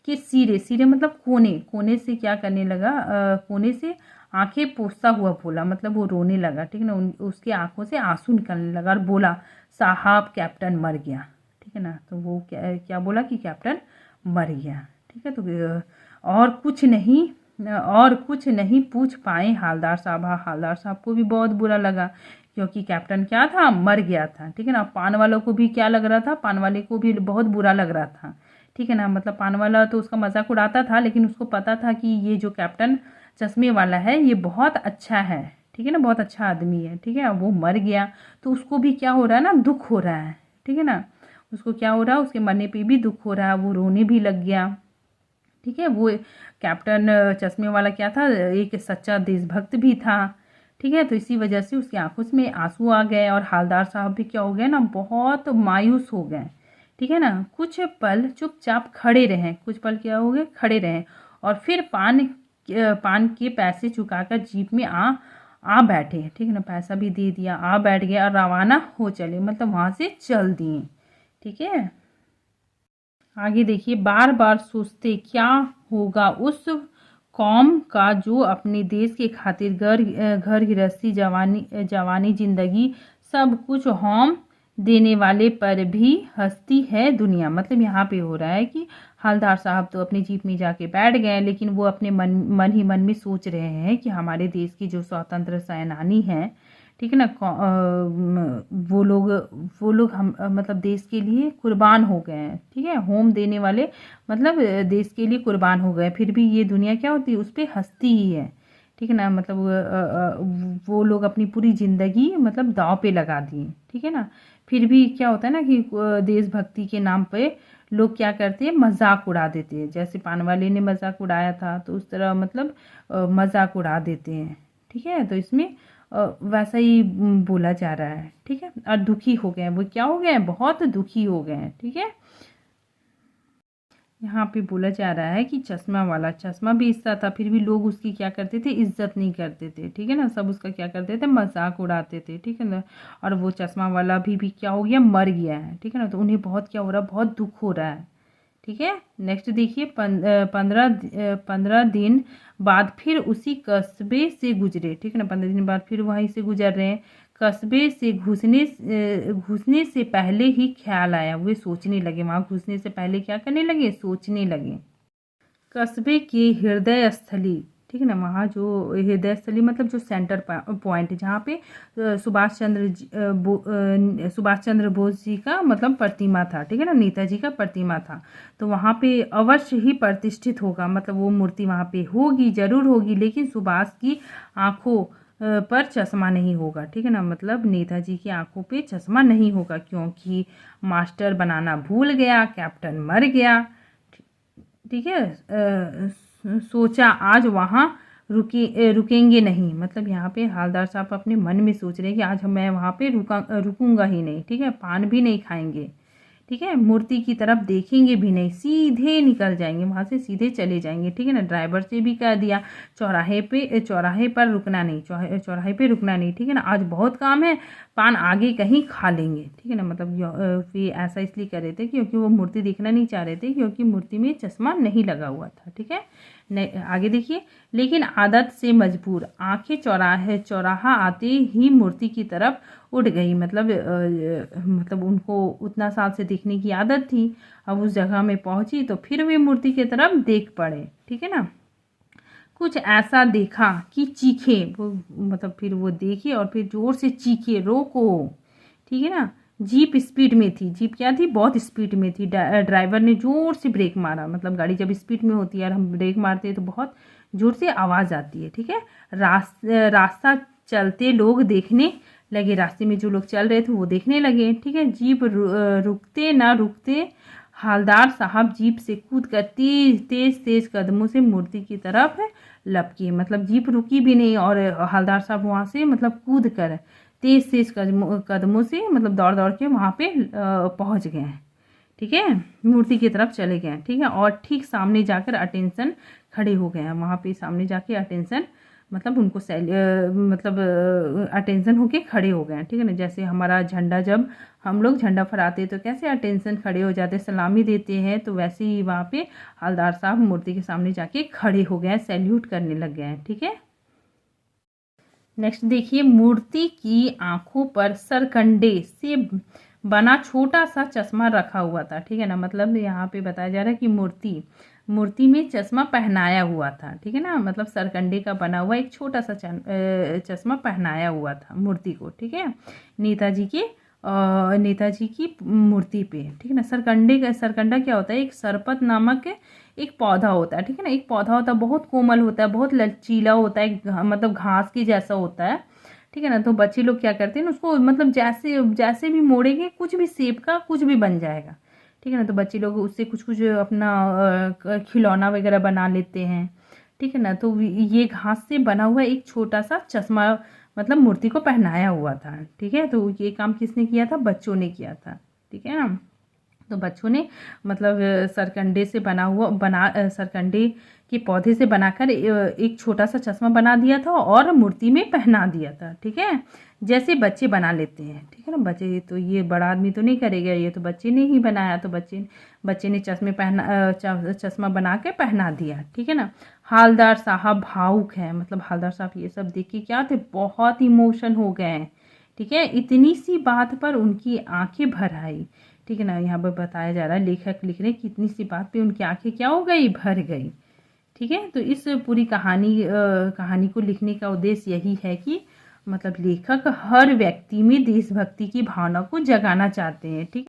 [SPEAKER 1] के सिरे, सिरे मतलब कोने, कोने से क्या करने लगा, कोने से आंखें पोंछता हुआ बोला, मतलब वो रोने लगा, ठीक है ना, उसकी आंखों से आंसू निकलने लगा और बोला साहब कैप्टन मर गया, ठीक है ना। तो वो क्या क्या बोला कि कैप्टन मर गया, ठीक है। तो और कुछ नहीं पूछ पाए हालदार साहब। हालदार साहब को भी बहुत बुरा लगा क्योंकि कैप्टन क्या था, मर गया था, ठीक है ना। पान वालों को भी क्या लग रहा था, पान वाले को भी बहुत बुरा लग रहा था, ठीक है ना। मतलब पान वाला तो उसका मजाक उड़ाता था, लेकिन उसको पता था कि ये जो कैप्टन चश्मे वाला है ये बहुत अच्छा है, ठीक है ना, बहुत अच्छा आदमी है, ठीक है। वो मर गया तो उसको भी क्या हो रहा है ना, दुख हो रहा है, ठीक है ना। उसको क्या हो रहा है, उसके मरने पे भी दुख हो रहा है, वो रोने भी लग गया, ठीक है। वो कैप्टन चश्मे वाला क्या था, एक सच्चा देशभक्त भी था, ठीक है। तो इसी वजह से उसकी आंखों में आंसू आ गए और हालदार साहब भी क्या हो गए ना, बहुत मायूस हो गए, ठीक है ना। कुछ पल चुपचाप खड़े रहें, कुछ पल क्या हो गए, खड़े रहें, और फिर पान के पैसे चुकाकर जीप में आ बैठे, ठीक है ना। पैसा भी दे दिया, आ बैठ गया और रवाना हो चले, मतलब वहाँ से चल दिए, ठीक है। आगे देखिए, बार बार सोचते क्या होगा उस कौम का जो अपने देश के खातिर घर गृहस्थी, जवानी जिंदगी सब कुछ होम देने वाले पर भी हंसती है दुनिया। मतलब यहाँ पे हो रहा है कि हवलदार साहब तो अपनी जीप में जाके बैठ गए, लेकिन वो अपने मन ही मन में सोच रहे हैं कि हमारे देश की जो स्वतंत्र सेनानी हैं, ठीक है ना, वो लोग हम मतलब देश के लिए कुर्बान हो गए हैं, ठीक है, होम देने वाले, मतलब देश के लिए कुर्बान हो गए, फिर भी ये दुनिया क्या होती है, उस पर हंसती ही है, ठीक है ना। मतलब वो लोग अपनी पूरी ज़िंदगी मतलब दांव पे लगा दिए, ठीक है ना। फिर भी क्या होता है ना कि देशभक्ति के नाम पे लोग क्या करते हैं, मजाक उड़ा देते हैं, जैसे पान वाले ने मजाक उड़ाया था तो उस तरह मतलब मजाक उड़ा देते हैं, ठीक है। तो इसमें वैसा ही बोला जा रहा है, ठीक है। और दुखी हो गए, वो क्या हो गए हैं, बहुत दुखी हो गए हैं, ठीक है। यहाँ पे बोला जा रहा है कि चश्मा वाला, चश्मा बेचता था, फिर भी लोग उसकी क्या करते थे, इज्जत नहीं करते थे, ठीक है ना। सब उसका क्या करते थे, मजाक उड़ाते थे, ठीक है ना। और वो चश्मा वाला भी क्या हो गया, मर गया है, ठीक है ना। तो उन्हें बहुत क्या हो रहा है, बहुत दुख हो रहा है, ठीक है। नेक्स्ट देखिए, 15 दिन बाद फिर उसी कस्बे से गुजरे, ठीक है ना। 15 दिन बाद फिर वहीं से गुजर रहे हैं। कस्बे से घुसने से पहले ही ख्याल आया, वे सोचने लगे, वहां घुसने से पहले क्या करने लगे, सोचने लगे। कस्बे की हृदय स्थली, ठीक है ना, वहाँ जो हृदय स्थली मतलब जो सेंटर पॉइंट, जहाँ पे सुभाष चंद्र बोस जी का मतलब प्रतिमा था, ठीक है ना, नेताजी का प्रतिमा था, तो वहाँ पे अवश्य ही प्रतिष्ठित होगा, मतलब वो मूर्ति वहाँ पे होगी, जरूर होगी, लेकिन सुभाष की आंखों पर चश्मा नहीं होगा, ठीक है ना। मतलब नेताजी की आंखों पे चश्मा नहीं होगा क्योंकि मास्टर बनाना भूल गया, कैप्टन मर गया, ठीक है। सोचा आज वहाँ रुकेंगे नहीं, मतलब यहाँ पे हालदार साहब अपने मन में सोच रहे हैं कि आज मैं वहाँ पे रुकूंगा ही नहीं, ठीक है, पान भी नहीं खाएंगे, ठीक है, मूर्ति की तरफ देखेंगे भी नहीं, सीधे निकल जाएंगे वहाँ से, सीधे चले जाएंगे, ठीक है ना। ड्राइवर से भी कह दिया चौराहे पर रुकना नहीं, चौराहे पे रुकना नहीं, ठीक है ना, आज बहुत काम है, पान आगे कहीं खा लेंगे, ठीक है ना। मतलब वे ऐसा इसलिए कर रहे थे क्योंकि वो मूर्ति देखना नहीं चाह रहे थे, क्योंकि मूर्ति में चश्मा नहीं लगा हुआ था, ठीक है। आगे देखिए, लेकिन आदत से मजबूर आंखें चौराहा आते ही मूर्ति की तरफ उठ गई, मतलब उनको उतना साल से देखने की आदत थी, अब उस जगह में पहुंची तो फिर वे मूर्ति की तरफ देख पड़े, ठीक है ना। कुछ ऐसा देखा कि चीखे वो, मतलब फिर वो देखे और फिर जोर से चीखे, रोको, ठीक है ना। जीप स्पीड में थी, जीप क्या थी, बहुत स्पीड में थी, ड्राइवर ने जोर से ब्रेक मारा, मतलब गाड़ी जब स्पीड में होती है और हम ब्रेक मारते हैं तो बहुत जोर से आवाज़ आती है, ठीक है। रास्ता चलते लोग देखने लगे, रास्ते में जो लोग चल रहे थे वो देखने लगे, ठीक है। जीप रुकते ना रुकते हालदार साहब जीप से कूद कर तेज कदमों से मूर्ति की तरफ लपके, मतलब जीप रुकी भी नहीं और हालदार साहब वहाँ से मतलब कूद कर तेज कदमों से मतलब दौड़ दौड़ के वहाँ पे पहुँच गए, ठीक है, मूर्ति की तरफ चले गए, ठीक है। और ठीक सामने जाकर अटेंशन खड़े हो गए हैं, वहाँ पे सामने जाके अटेंशन मतलब उनको मतलब अटेंशन होके खड़े हो गए हैं, ठीक है ना। जैसे हमारा झंडा, जब हम लोग झंडा फहराते हैं तो कैसे अटेंशन खड़े हो जाते हैं, सलामी देते हैं, तो वैसे ही वहाँ पे हवलदार साहब मूर्ति के सामने जाके खड़े हो गए हैं, सैल्यूट करने लग गए हैं, ठीक है। नेक्स्ट देखिए, मूर्ति की आंखों पर सरकंडे से बना छोटा सा चश्मा रखा हुआ था, ठीक है ना। मतलब यहाँ पे बताया जा रहा है कि मूर्ति में चश्मा पहनाया हुआ था, ठीक है ना। मतलब सरकंडे का बना हुआ एक छोटा सा चश्मा पहनाया हुआ था मूर्ति को, ठीक है, नेताजी की मूर्ति पे, ठीक है ना। सरकंडा क्या होता है, एक सरपत नामक एक पौधा होता है, ठीक है ना। एक पौधा होता है, बहुत कोमल होता है, बहुत लचीला होता है, मतलब घास की जैसा होता है, ठीक है ना। तो बच्चे लोग क्या करते हैं उसको, मतलब जैसे जैसे भी मोड़ेंगे कुछ भी शेप का कुछ भी बन जाएगा, ठीक है ना। तो बच्चे लोग उससे कुछ कुछ अपना खिलौना वगैरह बना लेते हैं, ठीक है ना। तो ये घास से बना हुआ एक छोटा सा चश्मा मतलब मूर्ति को पहनाया हुआ था, ठीक है। तो ये काम किसने किया था, बच्चों ने किया था, ठीक है ना। तो बच्चों ने मतलब सरकंडे के पौधे से बनाकर एक छोटा सा चश्मा बना दिया था और मूर्ति में पहना दिया था, ठीक है। जैसे बच्चे बना लेते हैं, ठीक है ना। बच्चे तो, ये बड़ा आदमी तो नहीं करेगा, ये तो बच्चे ने ही बनाया, तो बच्चे ने चश्मा बना के पहना दिया, ठीक है ना। हवलदार साहब भावुक हैं, मतलब हवलदार साहब ये सब देख के क्या थे, बहुत इमोशन हो गए हैं, ठीक है। इतनी सी बात पर उनकी आंखें भर आई, ठीक है ना। यहाँ पर बताया जा रहा है, लेखक लिख रहे हैं कि इतनी सी बात पे उनकी आंखें क्या हो गई, भर गई, ठीक है। तो इस पूरी कहानी को लिखने का उद्देश्य यही है कि मतलब लेखक हर व्यक्ति में देशभक्ति की भावना को जगाना चाहते हैं, ठीक।